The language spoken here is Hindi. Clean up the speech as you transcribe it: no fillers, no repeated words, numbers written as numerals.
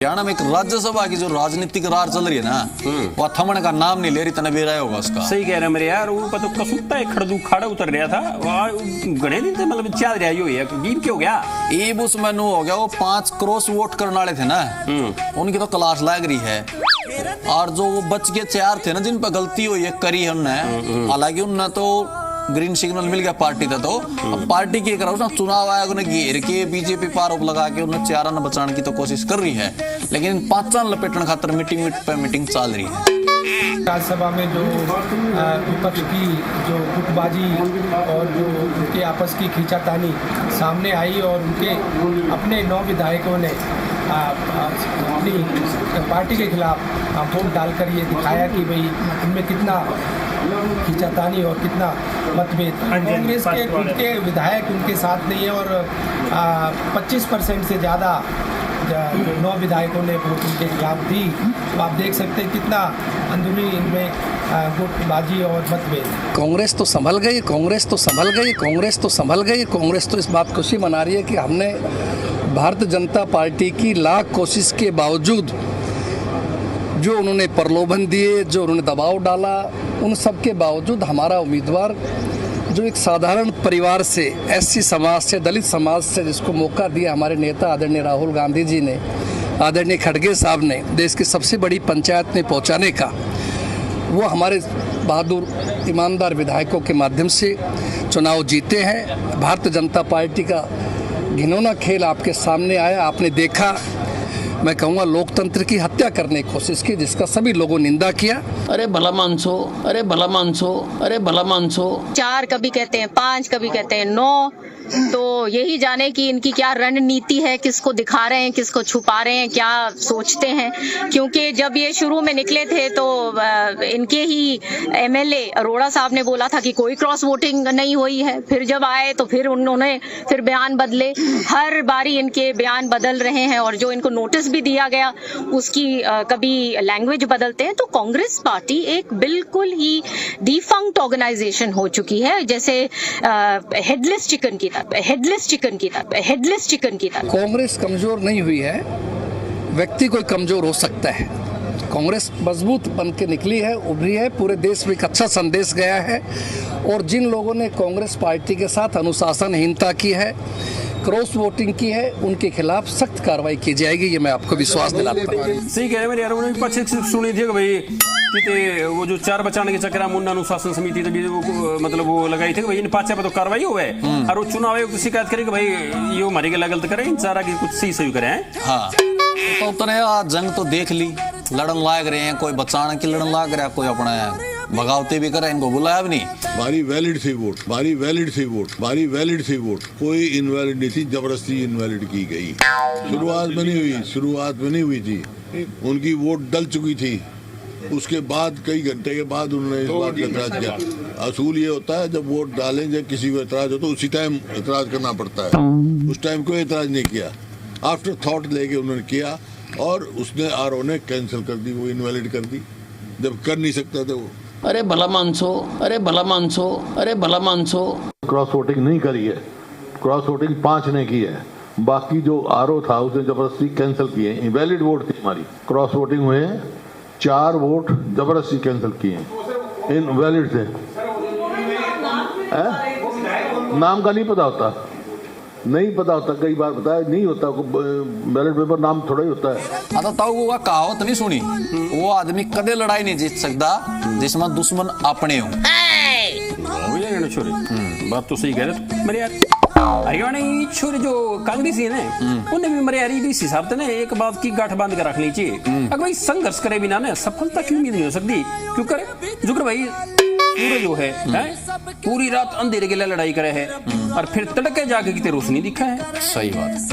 हरियाणा में एक राज्यसभा की जो राजनीतिक रार चल रही है ना, वो थमन का नाम नहीं ले रही, तना बेरा होगा उसका। सही कह रहे मेरे यार, वो तो कसुत्ता है खड़दू खाड़ा उतर रहा था गणे दिन से, मतलब चल रहा है गीम क्यों गया ये बुस मेनू हो गया। वो 5 क्रॉस वोट करने वाले थे ना, उनकी तो क्लास लग रही है। और जो वो बच के 4 थे ना जिन पर गलती हुई है करी है उनने, हालांकि उनने तो ग्रीन सिग्नल मिल गया पार्टी था। तो अब पार्टी की करा चुनाव आयोग ने घेर के बीजेपी पर आरोप लगा के उन्हें 4 न बचाने की तो कोशिश कर रही है, लेकिन 5 लपेटने खातर मीटिंग पे मीटिंग चल रही है। राज्यसभा में जो विपक्ष की जो गुटबाजी और जो उनके आपस की खींचातानी सामने आई और उनके अपने 9 विधायकों ने अपनी पार्टी के खिलाफ वोट डालकर ये दिखाया कि भाई उनमें कितना खींचातानी और कितना मतभेद। कांग्रेस के उनके विधायक उनके साथ नहीं है और 25% से ज़्यादा जो 9 विधायकों ने वोट उनके खिलाफ दी। तो आप देख सकते हैं कितना अंदरूनी इनमें गुटबाजी और मतभेद। कांग्रेस तो संभल गई, कांग्रेस तो संभल गई, कांग्रेस तो संभल गई। कांग्रेस तो इस बात खुशी मना रही है कि हमने भारतीय जनता पार्टी की लाख कोशिश के बावजूद जो उन्होंने प्रलोभन दिए, जो उन्होंने दबाव डाला, उन सब के बावजूद हमारा उम्मीदवार जो एक साधारण परिवार से, एससी समाज से, दलित समाज से, जिसको मौका दिया हमारे नेता आदरणीय राहुल गांधी जी ने, आदरणीय खड़गे साहब ने, देश की सबसे बड़ी पंचायत में पहुंचाने का, वो हमारे बहादुर ईमानदार विधायकों के माध्यम से चुनाव जीते हैं। भारतीय जनता पार्टी का घिनौना खेल आपके सामने आया, आपने देखा। मैं कहूँगा लोकतंत्र की हत्या करने की कोशिश की, जिसका सभी लोगों ने निंदा किया। अरे भला मानसो, अरे भला मानसो, अरे भला मानसो। 4 कभी कहते हैं 5, कभी कहते हैं 9। तो यही जाने कि इनकी क्या रणनीति है, किसको दिखा रहे हैं, किसको छुपा रहे हैं, क्या सोचते हैं। क्योंकि जब ये शुरू में निकले थे तो इनके ही एमएलए अरोड़ा साहब ने बोला था कि कोई क्रॉस वोटिंग नहीं हुई है। फिर जब आए तो फिर उन्होंने फिर बयान बदले। हर बारी इनके बयान बदल रहे हैं और जो इनको नोटिस भी दिया गया उसकी कभी लैंग्वेज बदलते हैं। तो कांग्रेस पार्टी एक बिल्कुल ही डिफंक्ट ऑर्गेनाइजेशन हो चुकी है, जैसे हेडलेस चिकन की हेडलेस चिकन की तरह। कांग्रेस कमजोर नहीं हुई है, व्यक्ति कोई कमजोर हो सकता है। कांग्रेस मजबूत बन के निकली है, उभरी है, पूरे देश में एक अच्छा संदेश गया है। और जिन लोगों ने कांग्रेस पार्टी के साथ अनुशासनहीनता की है, क्रॉस वोटिंग की है, उनके खिलाफ सख्त कार्रवाई की जाएगी, ये मैं आपको विश्वास दिलाता हूँ। सही कह रहे मेरे यार, उन्होंने पीछे सुनी थी कि भाई कि वो जो 4 बचाने के चक्कर में मुंडा अनुशासन समिति तभी मतलब वो लगाई थी कि भाई इन 5 पे तो कार्रवाई हो है और वो चुनाव आयोग की शिकायत करे कि भाई ये हमारी गला गलत करे, इन सारा की कुछ सही करें। हाँ तो जंग तो देख ली, लड़न लाग रहे हैं, कोई बचाने की लड़न लाग रहा है, कोई अपने भगावते भी करे, इनको बुलाया भी नहीं। भारी वैलिड थी वोट, भारी वैलिड थी वोट, भारी वैलिड थी वोट, कोई इनवैलिड नहीं थी, जबरदस्ती इनवैलिड की गई। शुरुआत में नहीं हुई थी, उनकी वोट डल चुकी थी। उसके बाद कई घंटे के बाद उन्होंने इस बात का एतराज किया। असूल ये होता है जब वोट डालें, जब किसी को एतराज हो तो उसी टाइम एतराज करना पड़ता है। उस टाइम कोई एतराज नहीं किया, आफ्टर थॉट लेके उन्होंने किया और उसने आरओ ने कैंसिल कर दी, वो इनवैलिड कर दी जब कर नहीं सकता था वो। अरे भला मानसो, अरे भला मानसो, अरे भला मानसो। क्रॉस वोटिंग नहीं करी है, क्रॉस वोटिंग 5 ने की है, बाकी जो आरओ था उसने जबरदस्ती कैंसिल किए। इनवैलिड वोट थी हमारी, क्रॉस वोटिंग हुए 4 वोट जबरदस्ती कैंसिल किए, इनवैलिड थे। नाम का नहीं पता होता, नहीं पता होता, कई बार बताया नहीं होता, बैलेट पेपर नाम थोड़ा ही होता है। आता ताऊ वो कहावत नहीं सुनी, वो आदमी कदे लड़ाई नहीं जीत सकता जिसमें दुश्मन अपने हो। बात तो सही कह रहे मेरे यार। हरियाणा छोरे जो कांग्रेसी है ना, उन्हें भी मेरे यार इस हिसाब से ना एक बात की गांठ बांध कर रख ली चाहिए। अगर भाई संघर्ष करे बिना ना सफलता की उम्मीद नहीं हो सकती। क्यों करे जुगर भाई पूरे जो है पूरी रात अंधेरे के लिए लड़ाई करे है और फिर तड़के जाके कितने रोशनी दिखा है। सही बात।